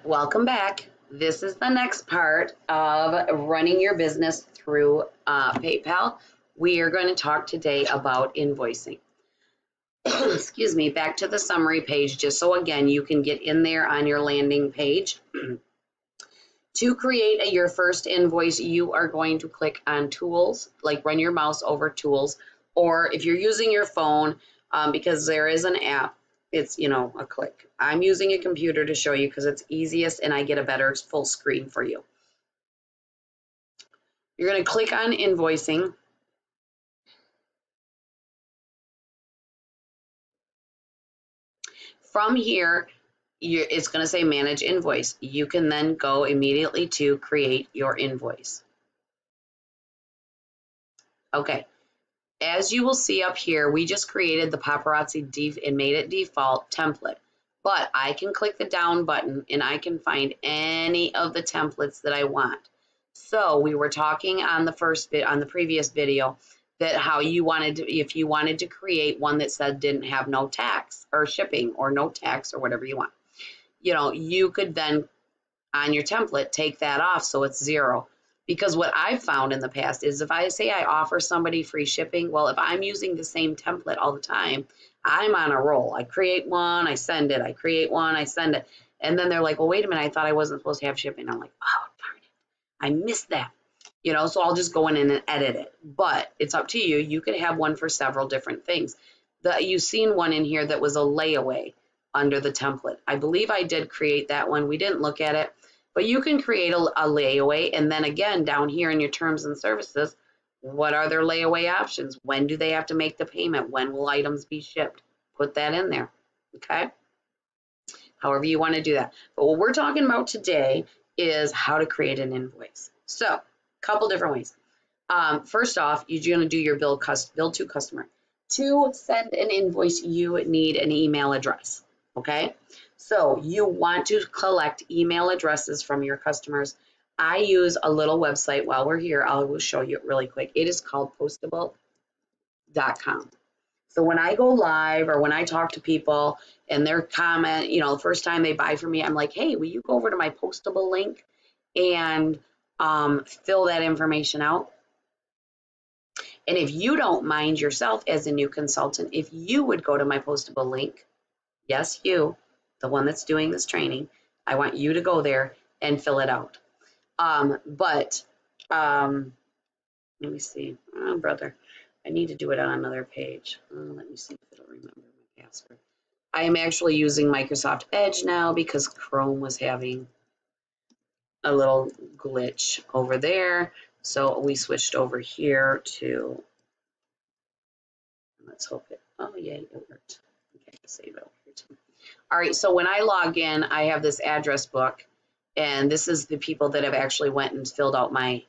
Welcome back. This is the next part of running your business through PayPal. We are going to talk today about invoicing. Excuse me, back to the summary page, just so again you can get in there on your landing page. To create your first invoice, you are going to click on Tools, like run your mouse over Tools, or if you're using your phone, because there is an app, it's, a click. I'm using a computer to show you because it's easiest and I get a better full screen for you. You're going to click on Invoicing. From here, it's going to say Manage Invoice. You can then go immediately to create your invoice. Okay. As you will see up here, we just created the paparazzi and made it default template. But I can click the down button and I can find any of the templates that I want. So we were talking on the previous video that how you wanted to, if you wanted to create one that said didn't have no tax or shipping or no tax or whatever you want, you could then on your template take that off so it's 0. Because what I've found in the past is if I say I offer somebody free shipping, well, if I'm using the same template all the time, I'm on a roll. I create one, I send it, I create one, I send it. And then they're like, well, wait a minute, I thought I wasn't supposed to have shipping. I'm like, oh, darn it, I missed that. So I'll just go in and edit it. But it's up to you. You could have one for several different things. You've seen one in here that was a layaway under the template. I believe I did create that one. We didn't look at it. But you can create a layaway, and then again, down here in your terms and services, what are their layaway options? When do they have to make the payment? When will items be shipped? Put that in there, okay? However you want to do that. But what we're talking about today is how to create an invoice. So, a couple different ways. First off, you're going to do your bill to customer. To send an invoice, you need an email address, okay? So you want to collect email addresses from your customers. I use a little website. While we're here, I will show you it really quick. It is called Postablecom. So when I go live or when I talk to people and their comment, the first time they buy from me, I'm like, hey, will you go over to my Postable link and fill that information out? And if you don't mind yourself as a new consultant, if you would go to my Postable link, yes, you, the one that's doing this training, I want you to go there and fill it out. Let me see. Oh, brother, I need to do it on another page. Let me see if it'll remember my password. I am actually using Microsoft Edge now because Chrome was having a little glitch over there. So we switched over here to, let's hope it, oh yay, it worked. Okay, save it over here too. All right, so when I log in, I have this address book, and this is the people that have actually went and filled out my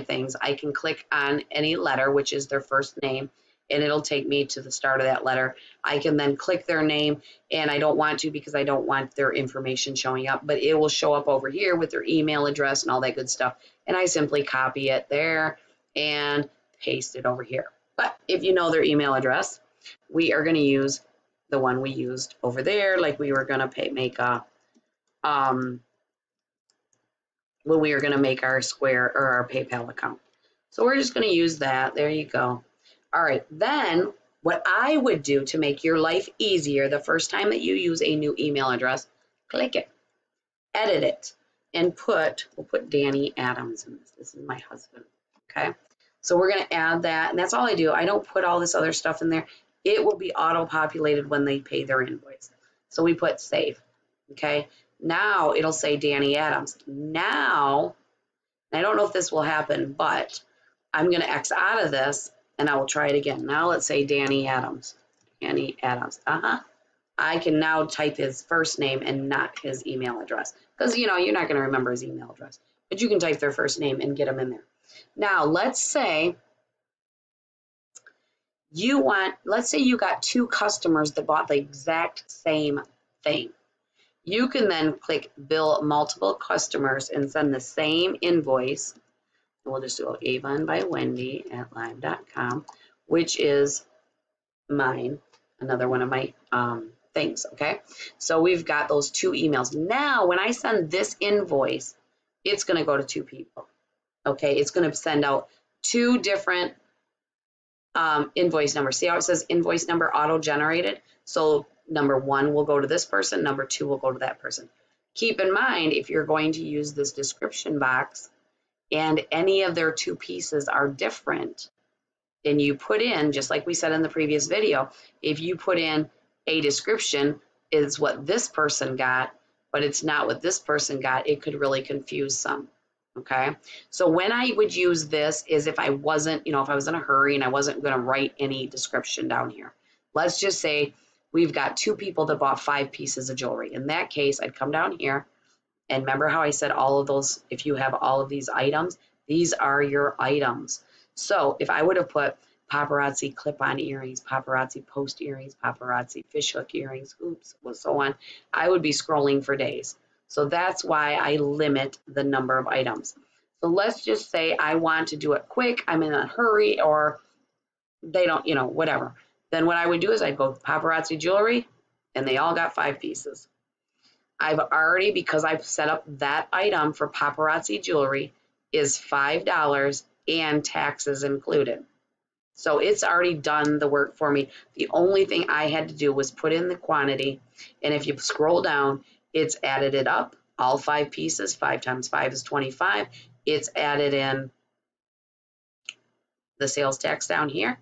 things. I can click on any letter, which is their first name, and it'll take me to the start of that letter. I can then click their name, and I don't want to because I don't want their information showing up, but it will show up over here with their email address and all that good stuff, and I simply copy it there and paste it over here. But if you know their email address, we are going to use the one we used over there, like we were going to make a when we were going to make our Square or our PayPal account. So we're just going to use that. There you go. All right, then what I would do to make your life easier the first time that you use a new email address, click it, edit it, and we'll put Danny Adams in this. This is my husband, okay? So we're going to add that, and that's all I do. I don't put all this other stuff in there. It will be auto-populated when they pay their invoice. So we put save, okay? Now it'll say Danny Adams. Now, I don't know if this will happen, but I'm going to X out of this, and I will try it again. Now let's say Danny Adams. Danny Adams. I can now type his first name and not his email address. Because, you're not going to remember his email address. But you can type their first name and get them in there. Now, let's say you got 2 customers that bought the exact same thing. You can then click bill multiple customers and send the same invoice. We'll just do Avon by Wendy at live.com, which is mine, another one of my things, okay? So we've got those 2 emails. Now, when I send this invoice, it's going to go to 2 people, okay? It's going to send out 2 different invoice numbers. See how it says invoice number auto-generated? So number 1 will go to this person, number 2 will go to that person. Keep in mind, if you're going to use this description box and any of their 2 pieces are different, then you put in, just like we said in the previous video, if you put in a description is what this person got, but it's not what this person got, it could really confuse some, okay? So when I would use this is if I wasn't, if I was in a hurry and I wasn't going to write any description down here. Let's just say we've got 2 people that bought 5 pieces of jewelry. In that case, I'd come down here, and remember how I said all of those, if you have all of these items, these are your items. So if I would have put paparazzi clip-on earrings, paparazzi post earrings, paparazzi fishhook earrings, oops, so on, I would be scrolling for days. So that's why I limit the number of items. So let's just say I want to do it quick, I'm in a hurry, or they don't, whatever. Then what I would do is I'd go paparazzi jewelry, and they all got 5 pieces. I've already, because I've set up that item for paparazzi jewelry, is $5 and taxes included. So it's already done the work for me. The only thing I had to do was put in the quantity, and if you scroll down, it's added it up, all 5 pieces, 5 times 5 is 25. It's added in the sales tax down here,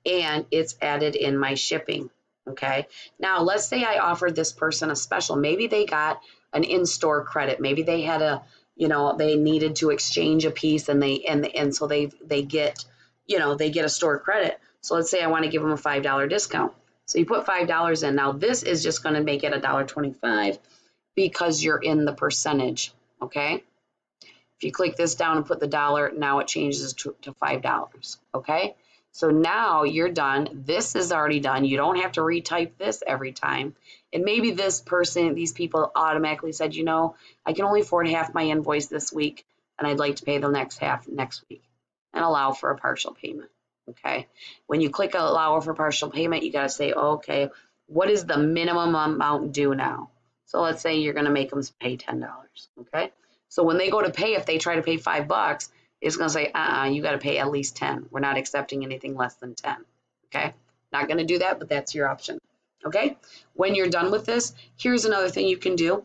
and it's added in my shipping, okay? Now, let's say I offered this person a special. Maybe they got an in-store credit. Maybe they had a, they needed to exchange a piece, and so they get, they get a store credit. So let's say I want to give them a $5 discount. So you put $5 in. Now, this is just going to make it $1.25 because you're in the percentage, okay? If you click this down and put the dollar, now it changes to $5, okay? So now you're done. This is already done. You don't have to retype this every time. And maybe this person, these people automatically said, I can only afford half my invoice this week, and I'd like to pay the next half next week, and allow for a partial payment, okay? When you click allow for partial payment, you got to say, okay, what is the minimum amount due now? So let's say you're going to make them pay $10, okay? So when they go to pay, if they try to pay $5, it's going to say, you got to pay at least 10. We're not accepting anything less than 10, okay? Not going to do that, but that's your option, okay? When you're done with this, here's another thing you can do.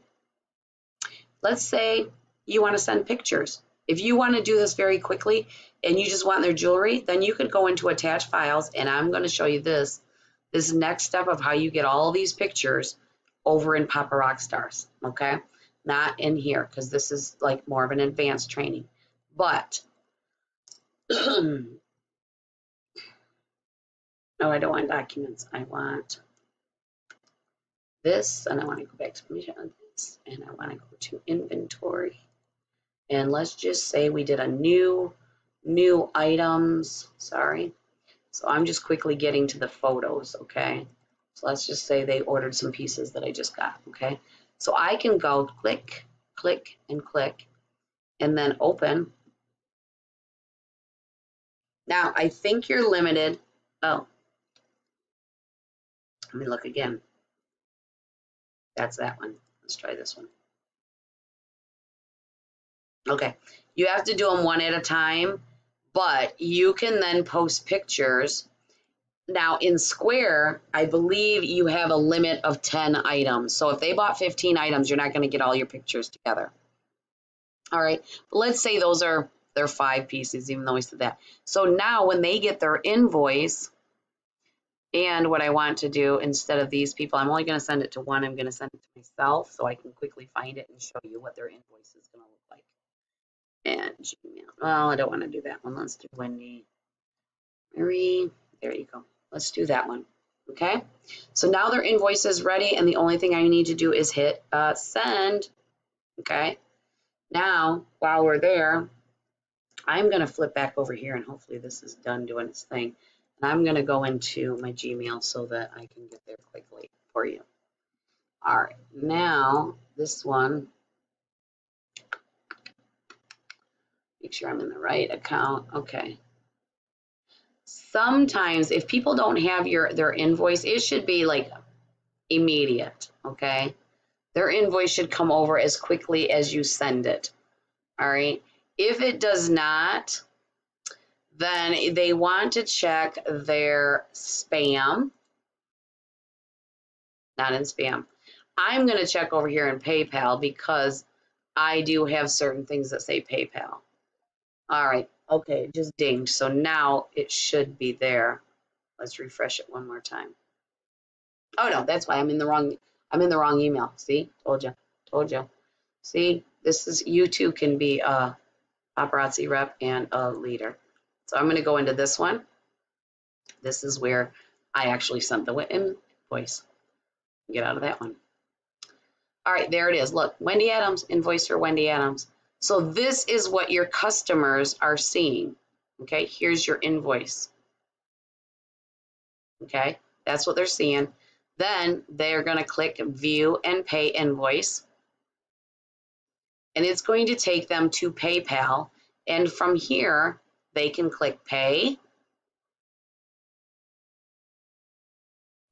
Let's say you want to send pictures. If you want to do this very quickly and you just want their jewelry, then you could go into attach files, and I'm going to show you this next step of how you get all these pictures over in Papa Rockstars, okay? Not in here, because this is like more of an advanced training. But, no, I don't want documents. I want this, and I want to go back to permission on this, and I want to go to inventory. And let's just say we did a new items, sorry. So I'm just quickly getting to the photos, okay? So let's just say they ordered some pieces that I just got, okay? So I can go click, click, and click, and then open. Now, I think you're limited. Oh, let me look again. That's that one. Let's try this one. Okay, you have to do them one at a time, but you can then post pictures. Now, in Square, I believe you have a limit of 10 items. So if they bought 15 items, you're not going to get all your pictures together. All right, but let's say those are their 5 pieces, even though we said that. So now when they get their invoice, and what I want to do instead of these people, I'm only going to send it to one. I'm going to send it to myself so I can quickly find it and show you what their invoice is going to look like. And Gmail. Well, I don't want to do that one. Let's do Wendy. Marie. There you go. Let's do that one. Okay. So now their invoice is ready, and the only thing I need to do is hit send. Okay. Now, while we're there, I'm going to flip back over here, and hopefully this is done doing its thing. And I'm going to go into my Gmail so that I can get there quickly for you. All right. Now, this one. Make sure I'm in the right account. Okay. Sometimes if people don't have their invoice, it should be like immediate, okay? Their invoice should come over as quickly as you send it, all right? If it does not, then they want to check their spam. Not in spam. I'm going to check over here in PayPal because I do have certain things that say PayPal. All right, okay, it just dinged. So now it should be there. Let's refresh it one more time. Oh no, that's why I'm in the wrong email. See, told you. See, this is, you too can be a paparazzi rep and a leader. So I'm going to go into this one. This is where I actually sent the invoice. Get out of that one. All right, there it is. Look, Wendy Adams, invoice for Wendy Adams. So this is what your customers are seeing. Okay, here's your invoice. Okay, that's what they're seeing. Then they're going to click View and Pay Invoice. And it's going to take them to PayPal. And from here, they can click Pay.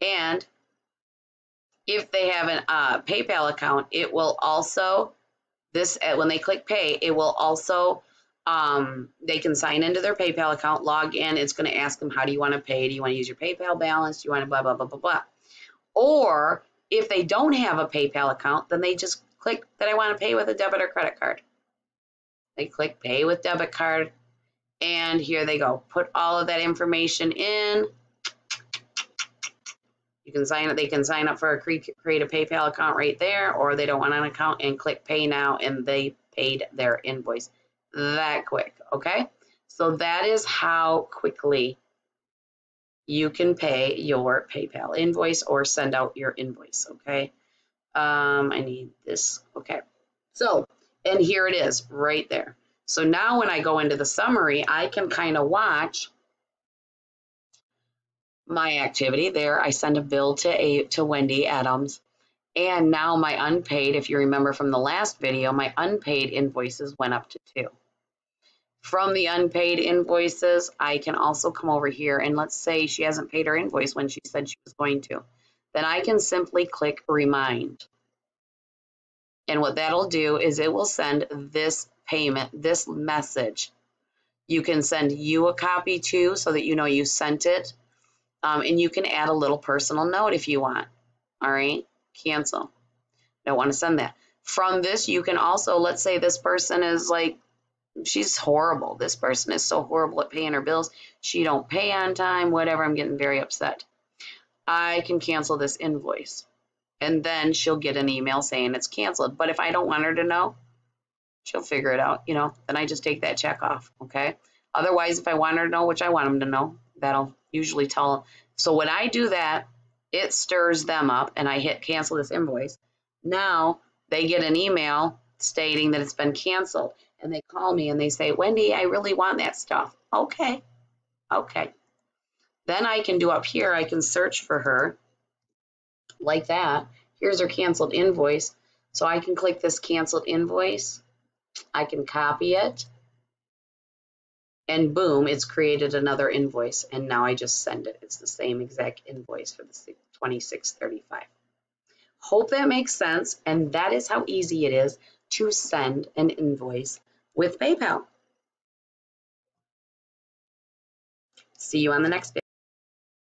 And if they have a PayPal account, it will also, when they click Pay, it will also, they can sign into their PayPal account, log in. It's going to ask them, how do you want to pay? Do you want to use your PayPal balance? Do you want to blah, blah, blah, blah, blah. Or if they don't have a PayPal account, then they just click that I want to pay with a debit or credit card. They click Pay with Debit Card. And here they go. Put all of that information in. You can sign up. They can sign up for a create a PayPal account right there, or they don't want an account and click Pay Now, and they paid their invoice that quick. Okay, so that is how quickly you can pay your PayPal invoice or send out your invoice. Okay, I need this. Okay, so and here it is right there. So now when I go into the summary, I can kind of watch my activity there. I send a bill to Wendy Adams, and now my unpaid, if you remember from the last video, my unpaid invoices went up to 2. From the unpaid invoices, I can also come over here, and let's say she hasn't paid her invoice when she said she was going to. Then I can simply click Remind. And what that'll do is it will send this payment, this message. You can send you a copy too, so that you know you sent it. And you can add a little personal note if you want. All right, cancel. Don't want to send that. From this, you can also, let's say this person is like, she's horrible. This person is so horrible at paying her bills. She don't pay on time, whatever. I'm getting very upset. I can cancel this invoice. And then she'll get an email saying it's canceled. But if I don't want her to know, she'll figure it out, then I just take that check off, okay? Otherwise, if I want her to know, which I want them to know, that'll usually tell them. So when I do that, it stirs them up, and I hit cancel this invoice. Now they get an email stating that it's been canceled, and they call me and they say, Wendy, I really want that stuff. Okay. Then I can do up here, I can search for her like that. Here's her canceled invoice. So I can click this canceled invoice. I can copy it. And boom, it's created another invoice, and now I just send it. It's the same exact invoice for the $26.35. Hope that makes sense, and that is how easy it is to send an invoice with PayPal. See you on the next video.